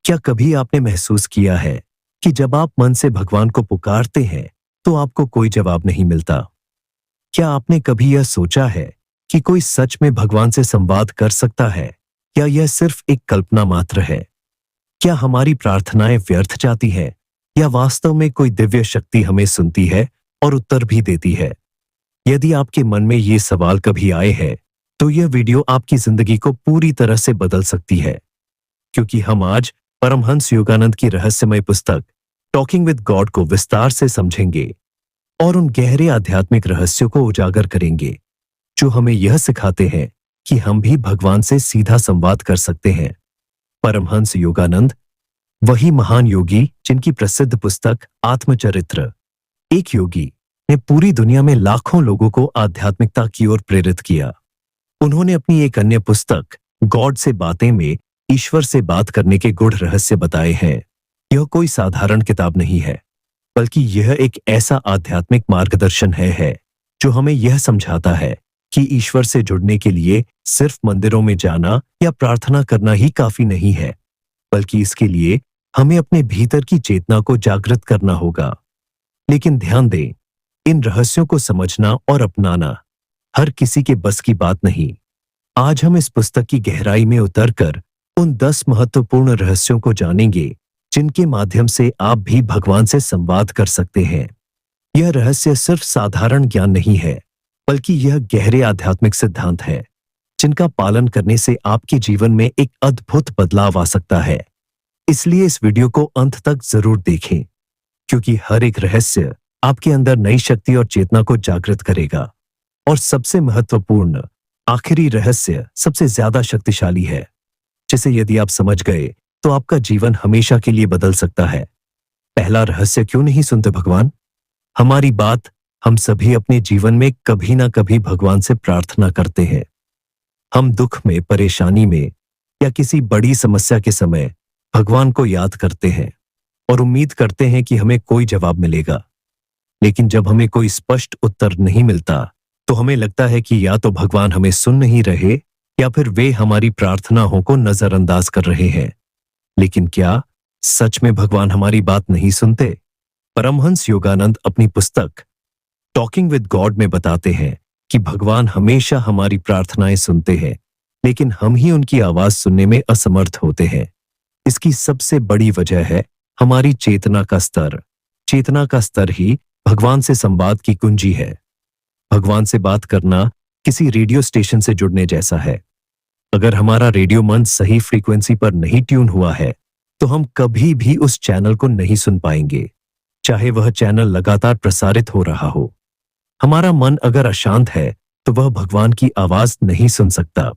क्या कभी आपने महसूस किया है कि जब आप मन से भगवान को पुकारते हैं तो आपको कोई जवाब नहीं मिलता? क्या आपने कभी यह सोचा है कि कोई सच में भगवान से संवाद कर सकता है या यह सिर्फ एक कल्पना मात्र है? क्या हमारी प्रार्थनाएं व्यर्थ जाती हैं या वास्तव में कोई दिव्य शक्ति हमें सुनती है और उत्तर भी देती है? यदि आपके मन में ये सवाल कभी आए हैं तो यह वीडियो आपकी जिंदगी को पूरी तरह से बदल सकती है, क्योंकि हम आज परमहंस योगानंद की रहस्यमय पुस्तक टॉकिंग विद गॉड को विस्तार से समझेंगे और उन गहरे आध्यात्मिक रहस्यों को उजागर करेंगे जो हमें यह सिखाते हैं कि हम भी भगवान से सीधा संवाद कर सकते हैं। परमहंस योगानंद, वही महान योगी जिनकी प्रसिद्ध पुस्तक आत्मचरित्र, एक योगी, ने पूरी दुनिया में लाखों लोगों को आध्यात्मिकता की ओर प्रेरित किया। उन्होंने अपनी एक अन्य पुस्तक गॉड से बातें में ईश्वर से बात करने के गूढ़ रहस्य बताए हैं। यह कोई साधारण किताब नहीं है, बल्कि यह एक ऐसा आध्यात्मिक मार्गदर्शन है जो हमें यह समझाता है कि ईश्वर से जुड़ने के लिए सिर्फ मंदिरों में जाना या प्रार्थना करना ही काफी नहीं है, बल्कि इसके लिए हमें अपने भीतर की चेतना को जागृत करना होगा। लेकिन ध्यान दें, इन रहस्यों को समझना और अपनाना हर किसी के बस की बात नहीं। आज हम इस पुस्तक की गहराई में उतरकर उन 10 महत्वपूर्ण रहस्यों को जानेंगे जिनके माध्यम से आप भी भगवान से संवाद कर सकते हैं। यह रहस्य सिर्फ साधारण ज्ञान नहीं है, बल्कि यह गहरे आध्यात्मिक सिद्धांत है जिनका पालन करने से आपके जीवन में एक अद्भुत बदलाव आ सकता है। इसलिए इस वीडियो को अंत तक जरूर देखें, क्योंकि हर एक रहस्य आपके अंदर नई शक्ति और चेतना को जागृत करेगा। और सबसे महत्वपूर्ण आखिरी रहस्य सबसे ज्यादा शक्तिशाली है, जिसे यदि आप समझ गए तो आपका जीवन हमेशा के लिए बदल सकता है। पहला रहस्य, क्यों नहीं सुनते भगवान? हमारी बात हम सभी अपने जीवन में कभी ना कभी भगवान से प्रार्थना करते हैं। हम दुख में, परेशानी में या किसी बड़ी समस्या के समय भगवान को याद करते हैं और उम्मीद करते हैं कि हमें कोई जवाब मिलेगा। लेकिन जब हमें कोई स्पष्ट उत्तर नहीं मिलता तो हमें लगता है कि या तो भगवान हमें सुन नहीं रहे या फिर वे हमारी प्रार्थनाओं को नजरअंदाज कर रहे हैं। लेकिन क्या सच में भगवान हमारी बात नहीं सुनते? परमहंस योगानंद अपनी पुस्तक टॉकिंग विद गॉड में बताते हैं कि भगवान हमेशा हमारी प्रार्थनाएं सुनते हैं, लेकिन हम ही उनकी आवाज सुनने में असमर्थ होते हैं। इसकी सबसे बड़ी वजह है हमारी चेतना का स्तर। चेतना का स्तर ही भगवान से संवाद की कुंजी है। भगवान से बात करना किसी रेडियो स्टेशन से जुड़ने जैसा है। अगर हमारा रेडियो मन सही फ्रीक्वेंसी पर नहीं ट्यून हुआ है तो हम कभी भी उस चैनल को नहीं सुन पाएंगे, चाहे वह चैनल लगातार प्रसारित हो रहा हो। हमारा मन अगर अशांत है तो वह भगवान की आवाज नहीं सुन सकता।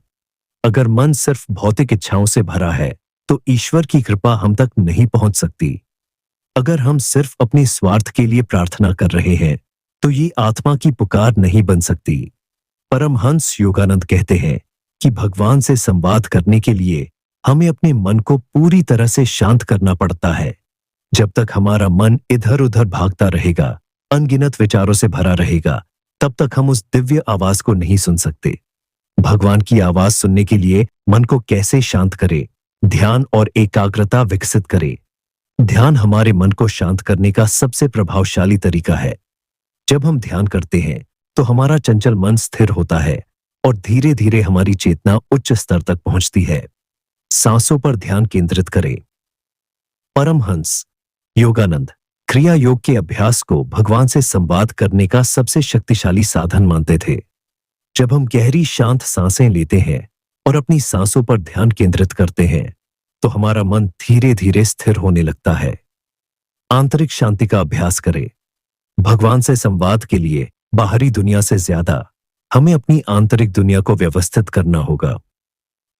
अगर मन सिर्फ भौतिक इच्छाओं से भरा है तो ईश्वर की कृपा हम तक नहीं पहुंच सकती। अगर हम सिर्फ अपने स्वार्थ के लिए प्रार्थना कर रहे हैं तो ये आत्मा की पुकार नहीं बन सकती। परमहंस योगानंद कहते हैं कि भगवान से संवाद करने के लिए हमें अपने मन को पूरी तरह से शांत करना पड़ता है। जब तक हमारा मन इधर उधर भागता रहेगा, अनगिनत विचारों से भरा रहेगा, तब तक हम उस दिव्य आवाज को नहीं सुन सकते। भगवान की आवाज सुनने के लिए मन को कैसे शांत करें? ध्यान और एकाग्रता विकसित करें। ध्यान हमारे मन को शांत करने का सबसे प्रभावशाली तरीका है। जब हम ध्यान करते हैं तो हमारा चंचल मन स्थिर होता है और धीरे धीरे हमारी चेतना उच्च स्तर तक पहुंचती है। सांसों पर ध्यान केंद्रित करें। परमहंस योगानंद क्रिया योग के अभ्यास को भगवान से संवाद करने का सबसे शक्तिशाली साधन मानते थे। जब हम गहरी शांत सांसें लेते हैं और अपनी सांसों पर ध्यान केंद्रित करते हैं तो हमारा मन धीरे धीरे स्थिर होने लगता है। आंतरिक शांति का अभ्यास करें। भगवान से संवाद के लिए बाहरी दुनिया से ज्यादा हमें अपनी आंतरिक दुनिया को व्यवस्थित करना होगा।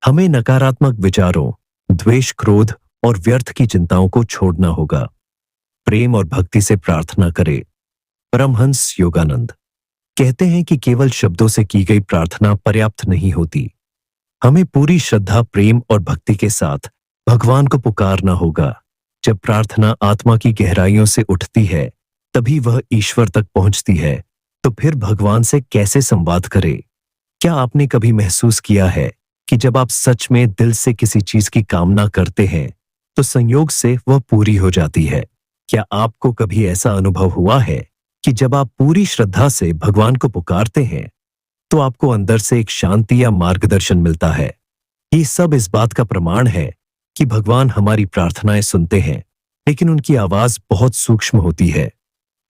हमें नकारात्मक विचारों, द्वेष, क्रोध और व्यर्थ की चिंताओं को छोड़ना होगा। प्रेम और भक्ति से प्रार्थना करें। परमहंस योगानंद कहते हैं कि केवल शब्दों से की गई प्रार्थना पर्याप्त नहीं होती। हमें पूरी श्रद्धा, प्रेम और भक्ति के साथ भगवान को पुकारना होगा। जब प्रार्थना आत्मा की गहराइयों से उठती है तभी वह ईश्वर तक पहुंचती है। तो फिर भगवान से कैसे संवाद करें? क्या आपने कभी महसूस किया है कि जब आप सच में दिल से किसी चीज की कामना करते हैं तो संयोग से वह पूरी हो जाती है। क्या आपको कभी ऐसा अनुभव हुआ है कि जब आप पूरी श्रद्धा से भगवान को पुकारते हैं तो आपको अंदर से एक शांति या मार्गदर्शन मिलता है? ये सब इस बात का प्रमाण है कि भगवान हमारी प्रार्थनाएं सुनते हैं, लेकिन उनकी आवाज बहुत सूक्ष्म होती है।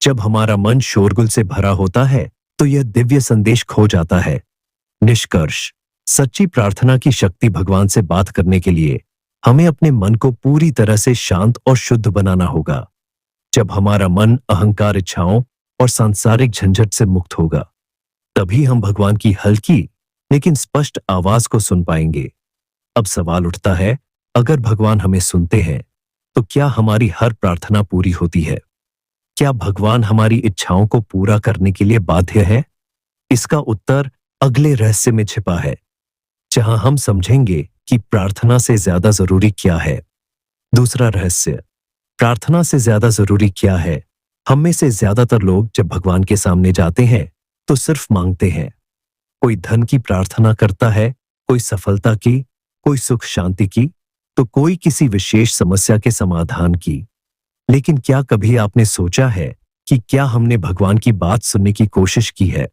जब हमारा मन शोरगुल से भरा होता है तो यह दिव्य संदेश खो जाता है। निष्कर्ष, सच्ची प्रार्थना की शक्ति भगवान से बात करने के लिए हमें अपने मन को पूरी तरह से शांत और शुद्ध बनाना होगा। जब हमारा मन अहंकार, इच्छाओं और सांसारिक झंझट से मुक्त होगा, तभी हम भगवान की हल्की लेकिन स्पष्ट आवाज को सुन पाएंगे। अब सवाल उठता है, अगर भगवान हमें सुनते हैं तो क्या हमारी हर प्रार्थना पूरी होती है? क्या भगवान हमारी इच्छाओं को पूरा करने के लिए बाध्य है? इसका उत्तर अगले रहस्य में छिपा है, जहां हम समझेंगे कि प्रार्थना से ज्यादा जरूरी क्या है। दूसरा रहस्य, प्रार्थना से ज्यादा जरूरी क्या है? हम में से ज्यादातर लोग जब भगवान के सामने जाते हैं तो सिर्फ मांगते हैं। कोई धन की प्रार्थना करता है, कोई सफलता की, कोई सुख शांति की, तो कोई किसी विशेष समस्या के समाधान की। लेकिन क्या कभी आपने सोचा है कि क्या हमने भगवान की बात सुनने की कोशिश की है?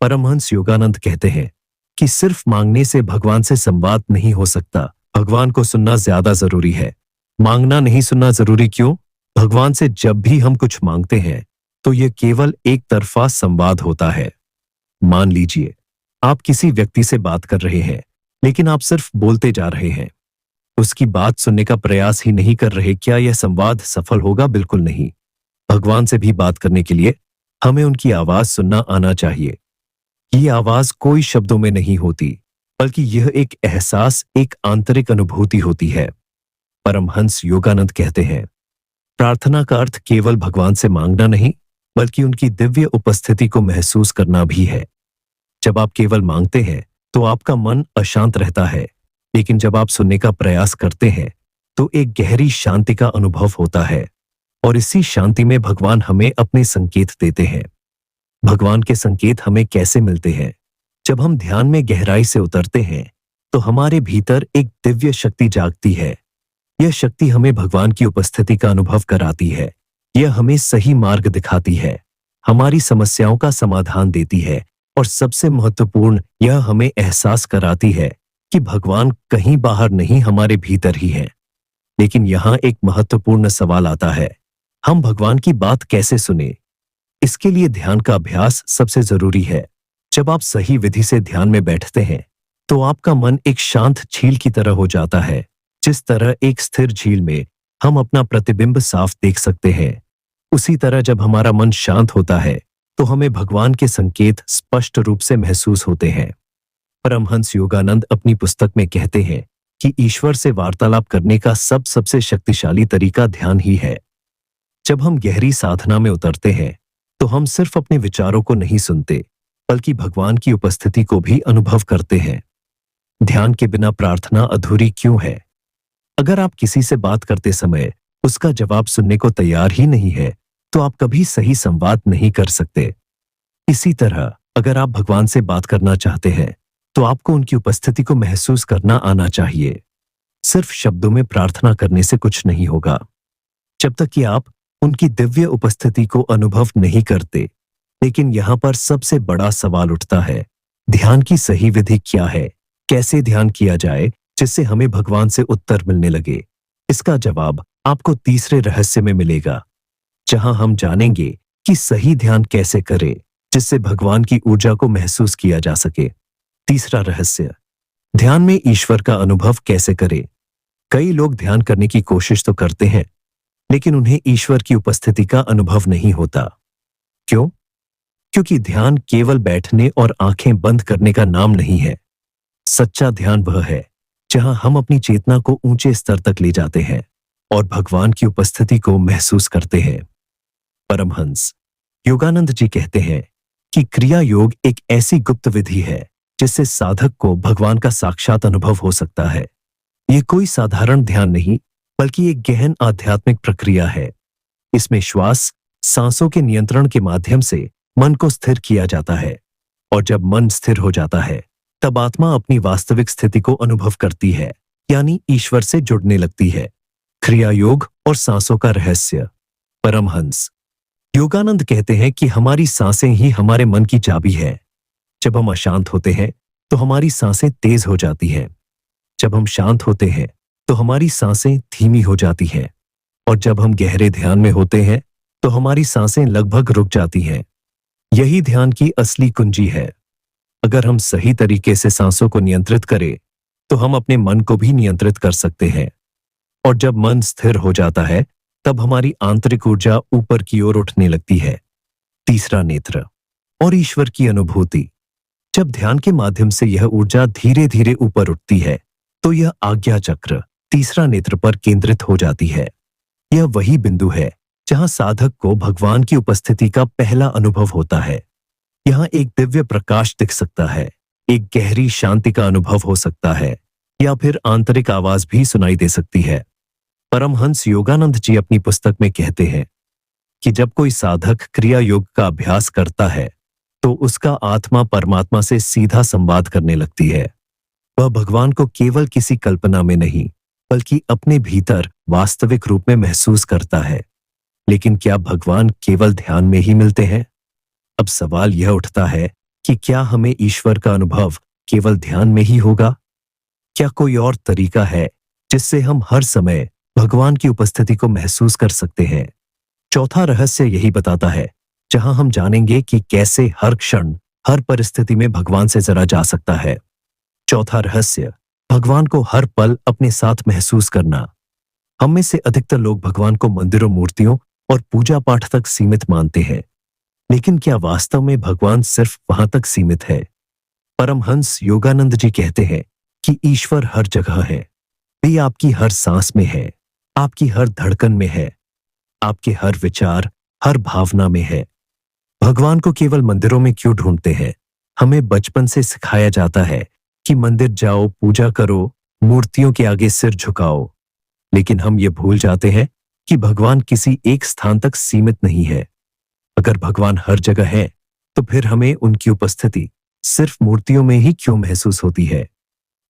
परमहंस योगानंद कहते हैं कि सिर्फ मांगने से भगवान से संवाद नहीं हो सकता। भगवान को सुनना ज्यादा जरूरी है। मांगना नहीं, सुनना जरूरी क्यों? भगवान से जब भी हम कुछ मांगते हैं तो यह केवल एक तरफा संवाद होता है। मान लीजिए आप किसी व्यक्ति से बात कर रहे हैं, लेकिन आप सिर्फ बोलते जा रहे हैं, उसकी बात सुनने का प्रयास ही नहीं कर रहे। क्या यह संवाद सफल होगा? बिल्कुल नहीं। भगवान से भी बात करने के लिए हमें उनकी आवाज सुनना आना चाहिए। ये आवाज कोई शब्दों में नहीं होती, बल्कि यह एक एहसास, एक आंतरिक अनुभूति होती है। परमहंस योगानंद कहते हैं, प्रार्थना का अर्थ केवल भगवान से मांगना नहीं, बल्कि उनकी दिव्य उपस्थिति को महसूस करना भी है। जब आप केवल मांगते हैं तो आपका मन अशांत रहता है, लेकिन जब आप सुनने का प्रयास करते हैं तो एक गहरी शांति का अनुभव होता है, और इसी शांति में भगवान हमें अपने संकेत देते हैं। भगवान के संकेत हमें कैसे मिलते हैं? जब हम ध्यान में गहराई से उतरते हैं तो हमारे भीतर एक दिव्य शक्ति जागती है। यह शक्ति हमें भगवान की उपस्थिति का अनुभव कराती है। यह हमें सही मार्ग दिखाती है, हमारी समस्याओं का समाधान देती है, और सबसे महत्वपूर्ण, यह हमें एहसास कराती है कि भगवान कहीं बाहर नहीं, हमारे भीतर ही है। लेकिन यहाँ एक महत्वपूर्ण सवाल आता है, हम भगवान की बात कैसे सुने? इसके लिए ध्यान का अभ्यास सबसे जरूरी है। जब आप सही विधि से ध्यान में बैठते हैं तो आपका मन एक शांत झील की तरह हो जाता है। जिस तरह एक स्थिर झील में हम अपना प्रतिबिंब साफ देख सकते हैं, उसी तरह जब हमारा मन शांत होता है तो हमें भगवान के संकेत स्पष्ट रूप से महसूस होते हैं। परमहंस योगानंद अपनी पुस्तक में कहते हैं कि ईश्वर से वार्तालाप करने का सबसे शक्तिशाली तरीका ध्यान ही है। जब हम गहरी साधना में उतरते हैं तो हम सिर्फ अपने विचारों को नहीं सुनते, बल्कि भगवान की उपस्थिति को भी अनुभव करते हैं। ध्यान के बिना प्रार्थना अधूरी क्यों है? अगर आप किसी से बात करते समय उसका जवाब सुनने को तैयार ही नहीं है, तो आप कभी सही संवाद नहीं कर सकते। इसी तरह अगर आप भगवान से बात करना चाहते हैं तो आपको उनकी उपस्थिति को महसूस करना आना चाहिए। सिर्फ शब्दों में प्रार्थना करने से कुछ नहीं होगा, जब तक कि आप उनकी दिव्य उपस्थिति को अनुभव नहीं करते। लेकिन यहाँ पर सबसे बड़ा सवाल उठता है, ध्यान की सही विधि क्या है? कैसे ध्यान किया जाए जिससे हमें भगवान से उत्तर मिलने लगे? इसका जवाब आपको तीसरे रहस्य में मिलेगा, जहां हम जानेंगे कि सही ध्यान कैसे करें जिससे भगवान की ऊर्जा को महसूस किया जा सके। तीसरा रहस्य, ध्यान में ईश्वर का अनुभव कैसे करें? कई लोग ध्यान करने की कोशिश तो करते हैं, लेकिन उन्हें ईश्वर की उपस्थिति का अनुभव नहीं होता। क्यों? क्योंकि ध्यान केवल बैठने और आंखें बंद करने का नाम नहीं है। सच्चा ध्यान वह है जहां हम अपनी चेतना को ऊंचे स्तर तक ले जाते हैं और भगवान की उपस्थिति को महसूस करते हैं। परमहंस योगानंद जी कहते हैं कि क्रिया योग एक ऐसी गुप्त विधि है जिससे साधक को भगवान का साक्षात अनुभव हो सकता है। यह कोई साधारण ध्यान नहीं, बल्कि एक गहन आध्यात्मिक प्रक्रिया है। इसमें श्वास, सांसों के नियंत्रण के माध्यम से मन को स्थिर किया जाता है, और जब मन स्थिर हो जाता है तब आत्मा अपनी वास्तविक स्थिति को अनुभव करती है, यानी ईश्वर से जुड़ने लगती है। क्रिया योग और सांसों का रहस्य। परमहंस योगानंद कहते हैं कि हमारी सांसें ही हमारे मन की चाबी है। जब हम अशांत होते हैं तो हमारी सांसें तेज हो जाती हैं। जब हम शांत होते हैं तो हमारी सांसें धीमी हो जाती हैं। और जब हम गहरे ध्यान में होते हैं तो हमारी सांसें लगभग रुक जाती हैं। यही ध्यान की असली कुंजी है। अगर हम सही तरीके से सांसों को नियंत्रित करें तो हम अपने मन को भी नियंत्रित कर सकते हैं। और जब मन स्थिर हो जाता है तब हमारी आंतरिक ऊर्जा ऊपर की ओर उठने लगती है। तीसरा नेत्र और ईश्वर की अनुभूति। जब ध्यान के माध्यम से यह ऊर्जा धीरे धीरे ऊपर उठती है तो यह आज्ञा चक्र तीसरा नेत्र पर केंद्रित हो जाती है। यह वही बिंदु है जहां साधक को भगवान की उपस्थिति का पहला अनुभव होता है। यहां एक दिव्य प्रकाश दिख सकता है, एक गहरी शांति का अनुभव हो सकता है, या फिर आंतरिक आवाज भी सुनाई दे सकती है। परमहंस योगानंद जी अपनी पुस्तक में कहते हैं कि जब कोई साधक क्रिया योग का अभ्यास करता है तो उसका आत्मा परमात्मा से सीधा संवाद करने लगती है। वह भगवान को केवल किसी कल्पना में नहीं बल्कि अपने भीतर वास्तविक रूप में महसूस करता है। लेकिन क्या भगवान केवल ध्यान में ही मिलते हैं? अब सवाल यह उठता है कि क्या हमें ईश्वर का अनुभव केवल ध्यान में ही होगा? क्या कोई और तरीका है जिससे हम हर समय भगवान की उपस्थिति को महसूस कर सकते हैं? चौथा रहस्य यही बताता है, जहां हम जानेंगे कि कैसे हर क्षण हर परिस्थिति में भगवान से जरा जा सकता है। चौथा रहस्य, भगवान को हर पल अपने साथ महसूस करना। हम में से अधिकतर लोग भगवान को मंदिरों, मूर्तियों और पूजा पाठ तक सीमित मानते हैं। लेकिन क्या वास्तव में भगवान सिर्फ वहां तक सीमित है? परमहंस योगानंद जी कहते हैं कि ईश्वर हर जगह है। वे आपकी हर सांस में है, आपकी हर धड़कन में है, आपके हर विचार, हर भावना में है। भगवान को केवल मंदिरों में क्यों ढूंढते हैं? हमें बचपन से सिखाया जाता है कि मंदिर जाओ, पूजा करो, मूर्तियों के आगे सिर झुकाओ। लेकिन हम ये भूल जाते हैं कि भगवान किसी एक स्थान तक सीमित नहीं है। अगर भगवान हर जगह है तो फिर हमें उनकी उपस्थिति सिर्फ मूर्तियों में ही क्यों महसूस होती है?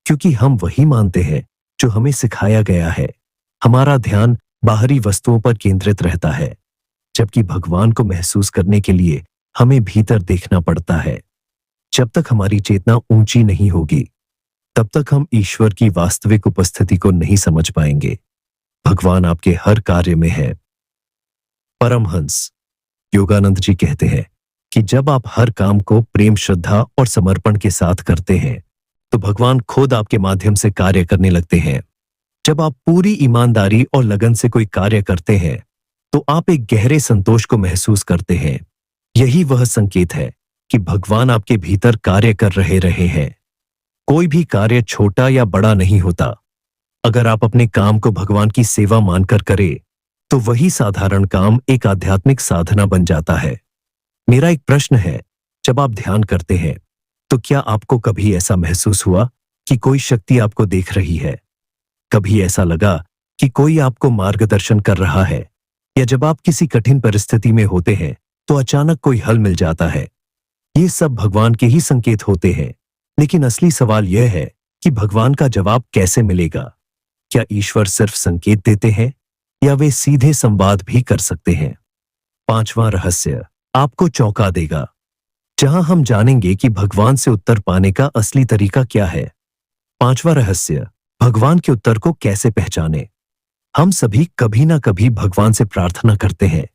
क्योंकि हम वही मानते हैं जो हमें सिखाया गया है। हमारा ध्यान बाहरी वस्तुओं पर केंद्रित रहता है, जबकि भगवान को महसूस करने के लिए हमें भीतर देखना पड़ता है। जब तक हमारी चेतना ऊंची नहीं होगी तब तक हम ईश्वर की वास्तविक उपस्थिति को नहीं समझ पाएंगे। भगवान आपके हर कार्य में है। परमहंस योगानंद जी कहते हैं कि जब आप हर काम को प्रेम, श्रद्धा और समर्पण के साथ करते हैं तो भगवान खुद आपके माध्यम से कार्य करने लगते हैं। जब आप पूरी ईमानदारी और लगन से कोई कार्य करते हैं तो आप एक गहरे संतोष को महसूस करते हैं। यही वह संकेत है कि भगवान आपके भीतर कार्य कर रहे हैं। कोई भी कार्य छोटा या बड़ा नहीं होता। अगर आप अपने काम को भगवान की सेवा मानकर करें तो वही साधारण काम एक आध्यात्मिक साधना बन जाता है। मेरा एक प्रश्न है, जब आप ध्यान करते हैं तो क्या आपको कभी ऐसा महसूस हुआ कि कोई शक्ति आपको देख रही है? कभी ऐसा लगा कि कोई आपको मार्गदर्शन कर रहा है? या जब आप किसी कठिन परिस्थिति में होते हैं तो अचानक कोई हल मिल जाता है? ये सब भगवान के ही संकेत होते हैं। लेकिन असली सवाल यह है कि भगवान का जवाब कैसे मिलेगा? क्या ईश्वर सिर्फ संकेत देते हैं या वे सीधे संवाद भी कर सकते हैं? पांचवां रहस्य आपको चौंका देगा, जहां हम जानेंगे कि भगवान से उत्तर पाने का असली तरीका क्या है। पांचवा रहस्य, भगवान के उत्तर को कैसे पहचाने। हम सभी कभी ना कभी भगवान से प्रार्थना करते हैं।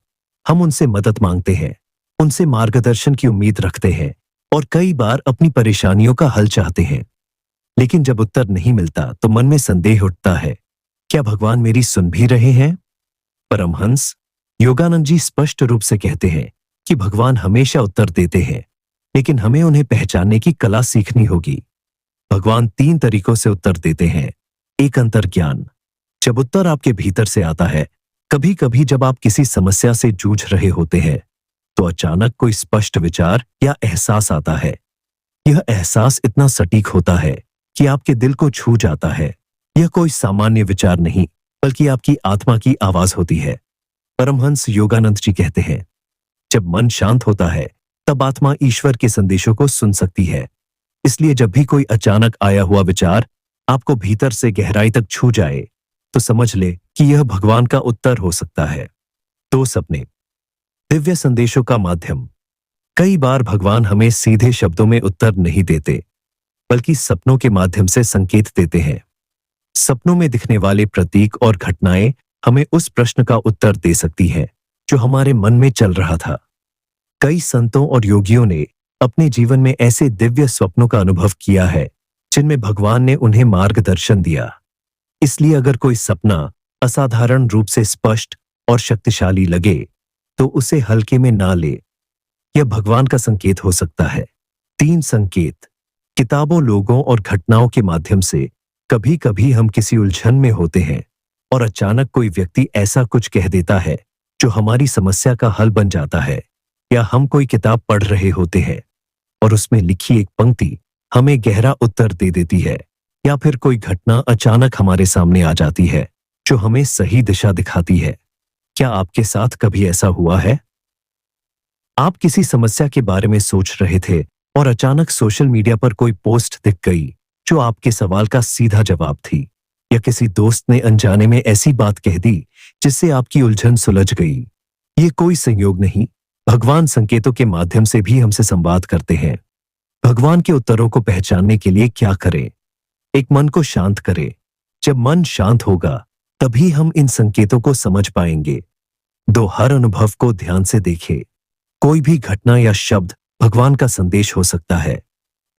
हम उनसे मदद मांगते हैं, उनसे मार्गदर्शन की उम्मीद रखते हैं और कई बार अपनी परेशानियों का हल चाहते हैं। लेकिन जब उत्तर नहीं मिलता तो मन में संदेह उठता है, क्या भगवान मेरी सुन भी रहे हैं? परमहंस योगानंद जी स्पष्ट रूप से कहते हैं कि भगवान हमेशा उत्तर देते हैं, लेकिन हमें उन्हें पहचानने की कला सीखनी होगी। भगवान 3 तरीकों से उत्तर देते हैं। एक, अंतर्ज्ञान। जब उत्तर आपके भीतर से आता है, कभी कभी जब आप किसी समस्या से जूझ रहे होते हैं तो अचानक कोई स्पष्ट विचार या एहसास आता है। यह एहसास इतना सटीक होता है कि आपके दिल को छू जाता है। यह कोई सामान्य विचार नहीं बल्कि आपकी आत्मा की आवाज होती है। परमहंस योगानंद जी कहते हैं, जब मन शांत होता है तब आत्मा ईश्वर के संदेशों को सुन सकती है। इसलिए जब भी कोई अचानक आया हुआ विचार आपको भीतर से गहराई तक छू जाए तो समझ ले कि यह भगवान का उत्तर हो सकता है। तो सपने दिव्य संदेशों का माध्यम। कई बार भगवान हमें सीधे शब्दों में उत्तर नहीं देते, बल्कि सपनों के माध्यम से संकेत देते हैं। सपनों में दिखने वाले प्रतीक और घटनाएं हमें उस प्रश्न का उत्तर दे सकती हैं जो हमारे मन में चल रहा था। कई संतों और योगियों ने अपने जीवन में ऐसे दिव्य स्वप्नों का अनुभव किया है जिनमें भगवान ने उन्हें मार्गदर्शन दिया। इसलिए अगर कोई सपना असाधारण रूप से स्पष्ट और शक्तिशाली लगे तो उसे हल्के में ना ले। यह भगवान का संकेत हो सकता है। 3 संकेत। किताबों, लोगों और घटनाओं के माध्यम से कभी कभी हम किसी उलझन में होते हैं और अचानक कोई व्यक्ति ऐसा कुछ कह देता है जो हमारी समस्या का हल बन जाता है। या हम कोई किताब पढ़ रहे होते हैं और उसमें लिखी एक पंक्ति हमें गहरा उत्तर दे देती है। या फिर कोई घटना अचानक हमारे सामने आ जाती है जो हमें सही दिशा दिखाती है। क्या आपके साथ कभी ऐसा हुआ है? आप किसी समस्या के बारे में सोच रहे थे और अचानक सोशल मीडिया पर कोई पोस्ट दिख गई जो आपके सवाल का सीधा जवाब थी। या किसी दोस्त ने अनजाने में ऐसी बात कह दी जिससे आपकी उलझन सुलझ गई। ये कोई संयोग नहीं, भगवान संकेतों के माध्यम से भी हमसे संवाद करते हैं। भगवान के उत्तरों को पहचानने के लिए क्या करें? एक, मन को शांत करें। जब मन शांत होगा तभी हम इन संकेतों को समझ पाएंगे। 2, हर अनुभव को ध्यान से देखें। कोई भी घटना या शब्द भगवान का संदेश हो सकता है।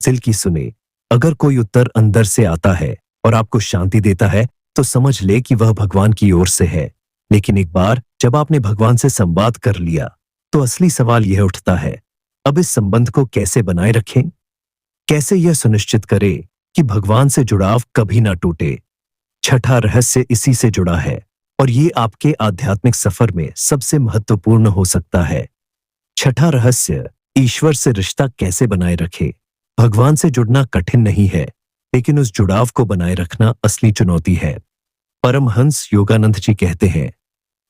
दिल की सुने। अगर कोई उत्तर अंदर से आता है और आपको शांति देता है तो समझ ले कि वह भगवान की ओर से है। लेकिन एक बार जब आपने भगवान से संवाद कर लिया तो असली सवाल यह उठता है, अब इस संबंध को कैसे बनाए रखें? कैसे यह सुनिश्चित करें कि भगवान से जुड़ाव कभी ना टूटे? 6ठा रहस्य इसी से जुड़ा है और ये आपके आध्यात्मिक सफर में सबसे महत्वपूर्ण हो सकता है। 6ठा रहस्य, ईश्वर से रिश्ता कैसे बनाए रखें। भगवान से जुड़ना कठिन नहीं है, लेकिन उस जुड़ाव को बनाए रखना असली चुनौती है। परमहंस योगानंद जी कहते हैं,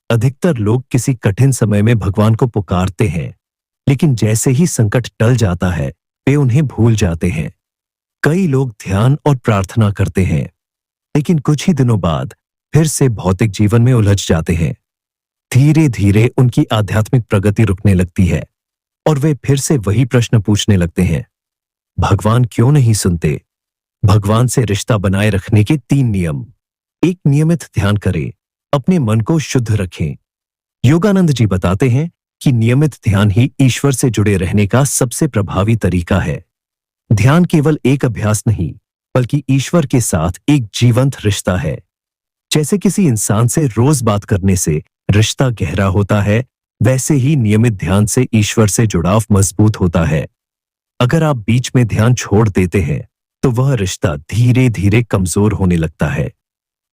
अधिकतर लोग किसी कठिन समय में भगवान को पुकारते हैं, लेकिन जैसे ही संकट टल जाता है वे उन्हें भूल जाते हैं। कई लोग ध्यान और प्रार्थना करते हैं, लेकिन कुछ ही दिनों बाद फिर से भौतिक जीवन में उलझ जाते हैं। धीरे धीरे उनकी आध्यात्मिक प्रगति रुकने लगती है और वे फिर से वही प्रश्न पूछने लगते हैं, भगवान क्यों नहीं सुनते? भगवान से रिश्ता बनाए रखने के 3 नियम। 1, नियमित ध्यान करें। अपने मन को शुद्ध रखें। योगानंद जी बताते हैं कि नियमित ध्यान ही ईश्वर से जुड़े रहने का सबसे प्रभावी तरीका है। ध्यान केवल एक अभ्यास नहीं, बल्कि ईश्वर के साथ एक जीवंत रिश्ता है। जैसे किसी इंसान से रोज बात करने से रिश्ता गहरा होता है, वैसे ही नियमित ध्यान से ईश्वर से जुड़ाव मजबूत होता है। अगर आप बीच में ध्यान छोड़ देते हैं तो वह रिश्ता धीरे धीरे कमजोर होने लगता है।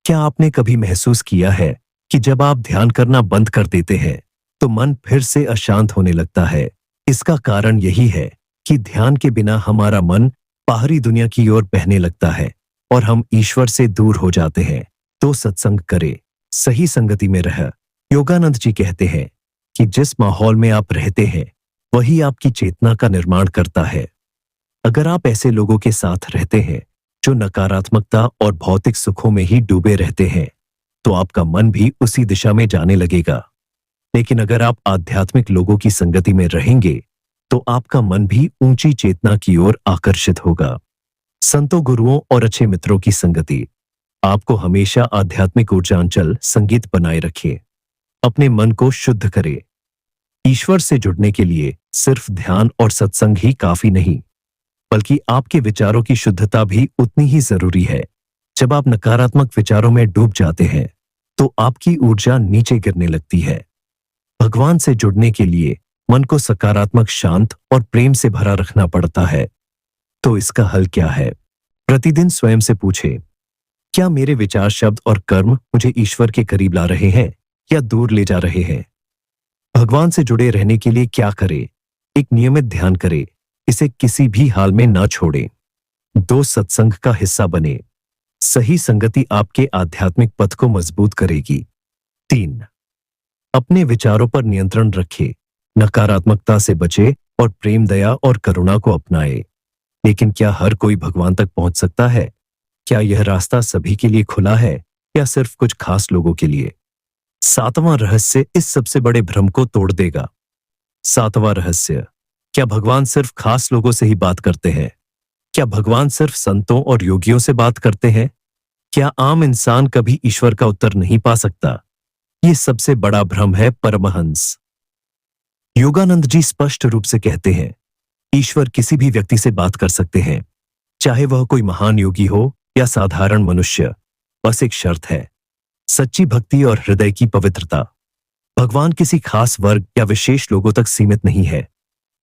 क्या आपने कभी महसूस किया है कि जब आप ध्यान करना बंद कर देते हैं तो मन फिर से अशांत होने लगता है? इसका कारण यही है कि ध्यान के बिना हमारा मन बाहरी दुनिया की ओर बहने लगता है और हम ईश्वर से दूर हो जाते हैं। तो सत्संग करें, सही संगति में रह। योगानंद जी कहते हैं कि जिस माहौल में आप रहते हैं वही आपकी चेतना का निर्माण करता है। अगर आप ऐसे लोगों के साथ रहते हैं जो नकारात्मकता और भौतिक सुखों में ही डूबे रहते हैं तो आपका मन भी उसी दिशा में जाने लगेगा। लेकिन अगर आप आध्यात्मिक लोगों की संगति में रहेंगे तो आपका मन भी ऊंची चेतना की ओर आकर्षित होगा। संतों, गुरुओं और अच्छे मित्रों की संगति आपको हमेशा आध्यात्मिक ऊर्जांचल संगीत बनाए रखे। अपने मन को शुद्ध करे। ईश्वर से जुड़ने के लिए सिर्फ ध्यान और सत्संग ही काफी नहीं, बल्कि आपके विचारों की शुद्धता भी उतनी ही जरूरी है। जब आप नकारात्मक विचारों में डूब जाते हैं तो आपकी ऊर्जा नीचे गिरने लगती है। भगवान से जुड़ने के लिए मन को सकारात्मक, शांत और प्रेम से भरा रखना पड़ता है। तो इसका हल क्या है? प्रतिदिन स्वयं से पूछें, क्या मेरे विचार, शब्द और कर्म मुझे ईश्वर के करीब ला रहे हैं या दूर ले जा रहे हैं? भगवान से जुड़े रहने के लिए क्या करें? 1, नियमित ध्यान करें, इसे किसी भी हाल में ना छोड़ें। 2, सत्संग का हिस्सा बने। सही संगति आपके आध्यात्मिक पथ को मजबूत करेगी। 3, अपने विचारों पर नियंत्रण रखें, नकारात्मकता से बचे और प्रेम, दया और करुणा को अपनाएं। लेकिन क्या हर कोई भगवान तक पहुंच सकता है? क्या यह रास्ता सभी के लिए खुला है या सिर्फ कुछ खास लोगों के लिए? सातवां रहस्य इस सबसे बड़े भ्रम को तोड़ देगा। सातवां रहस्य, क्या भगवान सिर्फ खास लोगों से ही बात करते हैं? क्या भगवान सिर्फ संतों और योगियों से बात करते हैं? क्या आम इंसान कभी ईश्वर का उत्तर नहीं पा सकता? ये सबसे बड़ा भ्रम है परमहंस योगानंद जी स्पष्ट रूप से कहते हैं, ईश्वर किसी भी व्यक्ति से बात कर सकते हैं, चाहे वह कोई महान योगी हो या साधारण मनुष्य। बस एक शर्त है, सच्ची भक्ति और हृदय की पवित्रता। भगवान किसी खास वर्ग या विशेष लोगों तक सीमित नहीं है।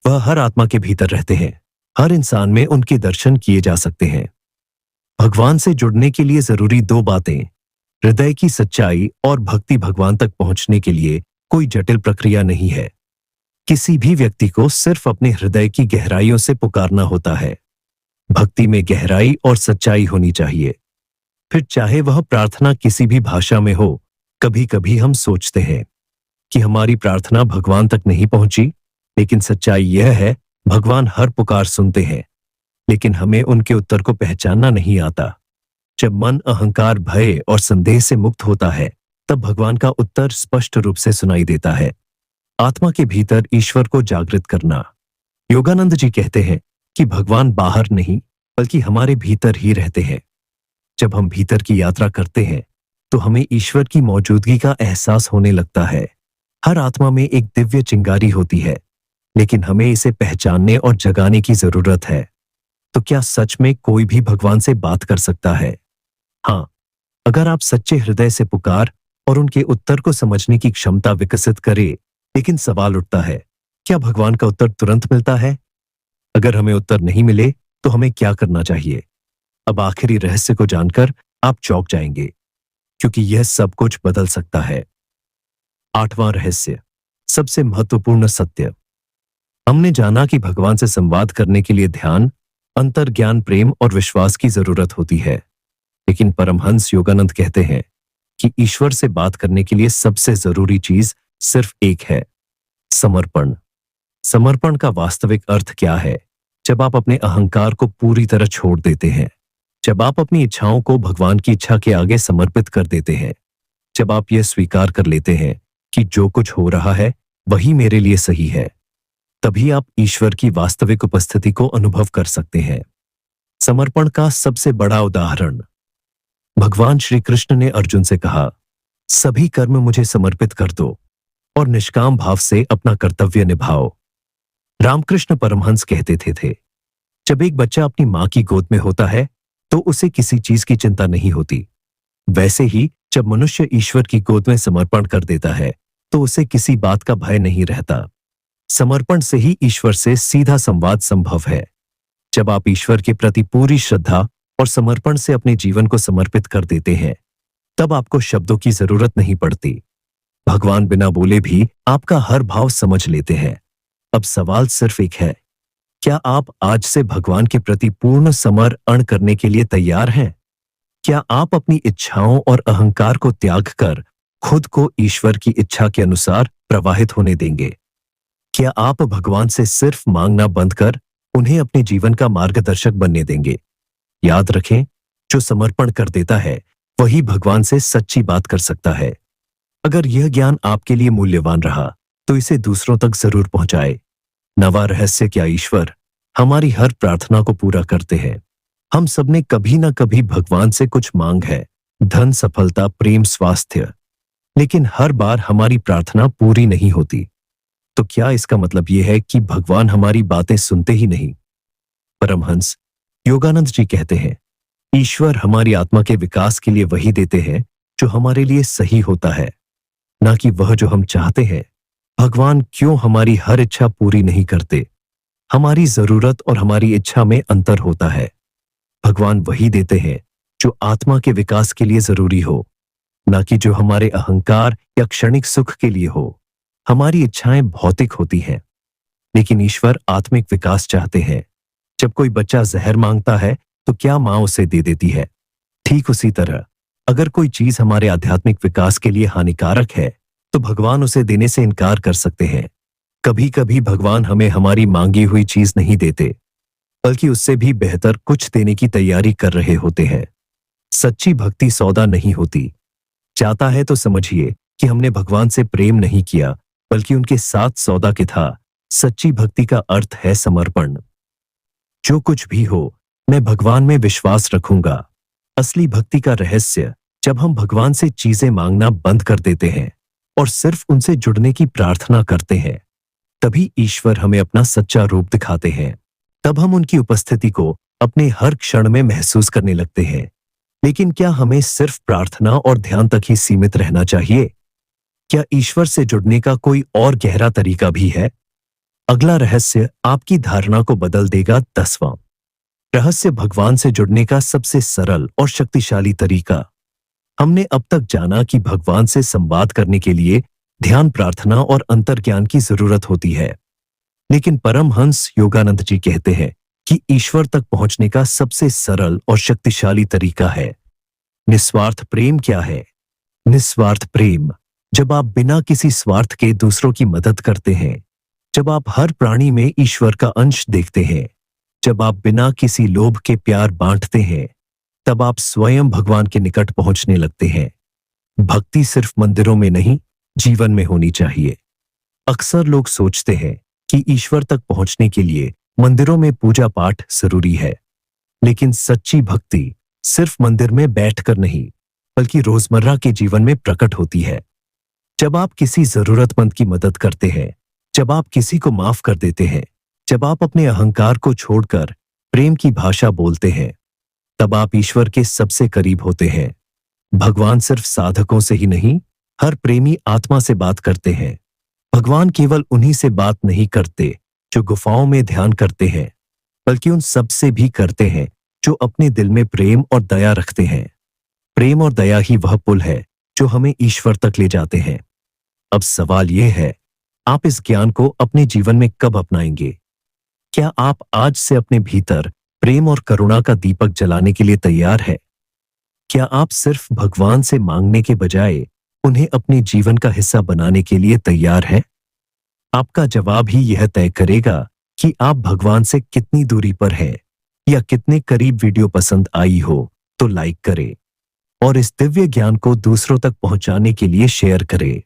वह हर आत्मा के भीतर रहते हैं। हर इंसान में उनके दर्शन किए जा सकते हैं। भगवान से जुड़ने के लिए जरूरी दो बातें, हृदय की सच्चाई और भक्ति। भगवान तक पहुंचने के लिए कोई जटिल प्रक्रिया नहीं है। किसी भी व्यक्ति को सिर्फ अपने हृदय की गहराइयों से पुकारना होता है। भक्ति में गहराई और सच्चाई होनी चाहिए। फिर चाहे वह प्रार्थना किसी भी भाषा में हो। कभी कभी हम सोचते हैं कि हमारी प्रार्थना भगवान तक नहीं पहुंची, लेकिन सच्चाई यह है, भगवान हर पुकार सुनते हैं, लेकिन हमें उनके उत्तर को पहचानना नहीं आता। जब मन अहंकार, भय और संदेह से मुक्त होता है, तब भगवान का उत्तर स्पष्ट रूप से सुनाई देता है। आत्मा के भीतर ईश्वर को जागृत करना। योगानंद जी कहते हैं कि भगवान बाहर नहीं, बल्कि हमारे भीतर ही रहते हैं। जब हम भीतर की यात्रा करते हैं, तो हमें ईश्वर की मौजूदगी का एहसास होने लगता है। हर आत्मा में एक दिव्य चिंगारी होती है, लेकिन हमें इसे पहचानने और जगाने की जरूरत है। तो क्या सच में कोई भी भगवान से बात कर सकता है? हाँ, अगर आप सच्चे हृदय से पुकार और उनके उत्तर को समझने की क्षमता विकसित करें। लेकिन सवाल उठता है, क्या भगवान का उत्तर तुरंत मिलता है? अगर हमें उत्तर नहीं मिले, तो हमें क्या करना चाहिए? अब आखिरी रहस्य को जानकर आप चौंक जाएंगे, क्योंकि यह सब कुछ बदल सकता है। आठवां रहस्य, सबसे महत्वपूर्ण सत्य। हमने जाना कि भगवान से संवाद करने के लिए ध्यान, अंतर्ज्ञान, प्रेम और विश्वास की जरूरत होती है। लेकिन परमहंस योगानंद कहते हैं कि ईश्वर से बात करने के लिए सबसे जरूरी चीज सिर्फ एक है, समर्पण। समर्पण का वास्तविक अर्थ क्या है? जब आप अपने अहंकार को पूरी तरह छोड़ देते हैं, जब आप अपनी इच्छाओं को भगवान की इच्छा के आगे समर्पित कर देते हैं, जब आप यह स्वीकार कर लेते हैं कि जो कुछ हो रहा है वही मेरे लिए सही है, तभी आप ईश्वर की वास्तविक उपस्थिति को अनुभव कर सकते हैं। समर्पण का सबसे बड़ा उदाहरण, भगवान श्री कृष्ण ने अर्जुन से कहा, सभी कर्म मुझे समर्पित कर दो और निष्काम भाव से अपना कर्तव्य निभाओ। रामकृष्ण परमहंस कहते थे, जब एक बच्चा अपनी मां की गोद में होता है, तो उसे किसी चीज की चिंता नहीं होती। वैसे ही जब मनुष्य ईश्वर की गोद में समर्पण कर देता है, तो उसे किसी बात का भय नहीं रहता। समर्पण से ही ईश्वर से सीधा संवाद संभव है। जब आप ईश्वर के प्रति पूरी श्रद्धा और समर्पण से अपने जीवन को समर्पित कर देते हैं, तब आपको शब्दों की जरूरत नहीं पड़ती। भगवान बिना बोले भी आपका हर भाव समझ लेते हैं। अब सवाल सिर्फ एक है, क्या आप आज से भगवान के प्रति पूर्ण समर्पण करने के लिए तैयार हैं? क्या आप अपनी इच्छाओं और अहंकार को त्याग कर खुद को ईश्वर की इच्छा के अनुसार प्रवाहित होने देंगे? क्या आप भगवान से सिर्फ मांगना बंद कर उन्हें अपने जीवन का मार्गदर्शक बनने देंगे? याद रखें, जो समर्पण कर देता है वही भगवान से सच्ची बात कर सकता है। अगर यह ज्ञान आपके लिए मूल्यवान रहा, तो इसे दूसरों तक जरूर पहुंचाए। नवा रहस्य, क्या ईश्वर हमारी हर प्रार्थना को पूरा करते हैं? हम सबने कभी ना कभी भगवान से कुछ मांग है, धन, सफलता, प्रेम, स्वास्थ्य, लेकिन हर बार हमारी प्रार्थना पूरी नहीं होती। तो क्या इसका मतलब यह है कि भगवान हमारी बातें सुनते ही नहीं? परमहंस योगानंद जी कहते हैं, ईश्वर हमारी आत्मा के विकास के लिए वही देते हैं जो हमारे लिए सही होता है, ना कि वह जो हम चाहते हैं। भगवान क्यों हमारी हर इच्छा पूरी नहीं करते? हमारी जरूरत और हमारी इच्छा में अंतर होता है। भगवान वही देते हैं जो आत्मा के विकास के लिए जरूरी हो, ना कि जो हमारे अहंकार या क्षणिक सुख के लिए हो। हमारी इच्छाएं भौतिक होती हैं, लेकिन ईश्वर आत्मिक विकास चाहते हैं। जब कोई बच्चा जहर मांगता है, तो क्या मां उसे दे देती है? ठीक उसी तरह अगर कोई चीज हमारे आध्यात्मिक विकास के लिए हानिकारक है, तो भगवान उसे देने से इनकार कर सकते हैं। कभी कभी भगवान हमें हमारी मांगी हुई चीज नहीं देते, बल्कि उससे भी बेहतर कुछ देने की तैयारी कर रहे होते हैं। सच्ची भक्ति सौदा नहीं होती, जाता है तो समझिए कि हमने भगवान से प्रेम नहीं किया, बल्कि उनके साथ सौदा के था। सच्ची भक्ति का अर्थ है समर्पण। जो कुछ भी हो, मैं भगवान में विश्वास रखूंगा। असली भक्ति का रहस्य जब हम भगवान से चीजें मांगना बंद कर देते हैं और सिर्फ उनसे जुड़ने की प्रार्थना करते हैं, तभी ईश्वर हमें अपना सच्चा रूप दिखाते हैं। तब हम उनकी उपस्थिति को अपने हर क्षण में महसूस करने लगते हैं। लेकिन क्या हमें सिर्फ प्रार्थना और ध्यान तक ही सीमित रहना चाहिए? क्या ईश्वर से जुड़ने का कोई और गहरा तरीका भी है? अगला रहस्य आपकी धारणा को बदल देगा। 10वां रहस्य भगवान से जुड़ने का सबसे सरल और शक्तिशाली तरीका। हमने अब तक जाना कि भगवान से संवाद करने के लिए ध्यान, प्रार्थना और अंतर्ज्ञान की जरूरत होती है। लेकिन परमहंस योगानंद जी कहते हैं कि ईश्वर तक पहुंचने का सबसे सरल और शक्तिशाली तरीका है निस्वार्थ प्रेम। क्या है निस्वार्थ प्रेम? जब आप बिना किसी स्वार्थ के दूसरों की मदद करते हैं, जब आप हर प्राणी में ईश्वर का अंश देखते हैं, जब आप बिना किसी लोभ के प्यार बांटते हैं, तब आप स्वयं भगवान के निकट पहुंचने लगते हैं। भक्ति सिर्फ मंदिरों में नहीं, जीवन में होनी चाहिए। अक्सर लोग सोचते हैं कि ईश्वर तक पहुंचने के लिए मंदिरों में पूजा पाठ जरूरी है, लेकिन सच्ची भक्ति सिर्फ मंदिर में बैठकर नहीं, बल्कि रोजमर्रा के जीवन में प्रकट होती है। जब आप किसी जरूरतमंद की मदद करते हैं, जब आप किसी को माफ कर देते हैं, जब आप अपने अहंकार को छोड़कर प्रेम की भाषा बोलते हैं, तब आप ईश्वर के सबसे करीब होते हैं। भगवान सिर्फ साधकों से ही नहीं, हर प्रेमी आत्मा से बात करते हैं। भगवान केवल उन्हीं से बात नहीं करते जो गुफाओं में ध्यान करते हैं, बल्कि उन सबसे भी करते हैं जो अपने दिल में प्रेम और दया रखते हैं। प्रेम और दया ही वह पुल है जो हमें ईश्वर तक ले जाते हैं। अब सवाल यह है, आप इस ज्ञान को अपने जीवन में कब अपनाएंगे? क्या आप आज से अपने भीतर प्रेम और करुणा का दीपक जलाने के लिए तैयार है? क्या आप सिर्फ भगवान से मांगने के बजाय उन्हें अपने जीवन का हिस्सा बनाने के लिए तैयार हैं? आपका जवाब ही यह तय करेगा कि आप भगवान से कितनी दूरी पर हैं या कितने करीब। वीडियो पसंद आई हो तो लाइक करें और इस दिव्य ज्ञान को दूसरों तक पहुंचाने के लिए शेयर करें।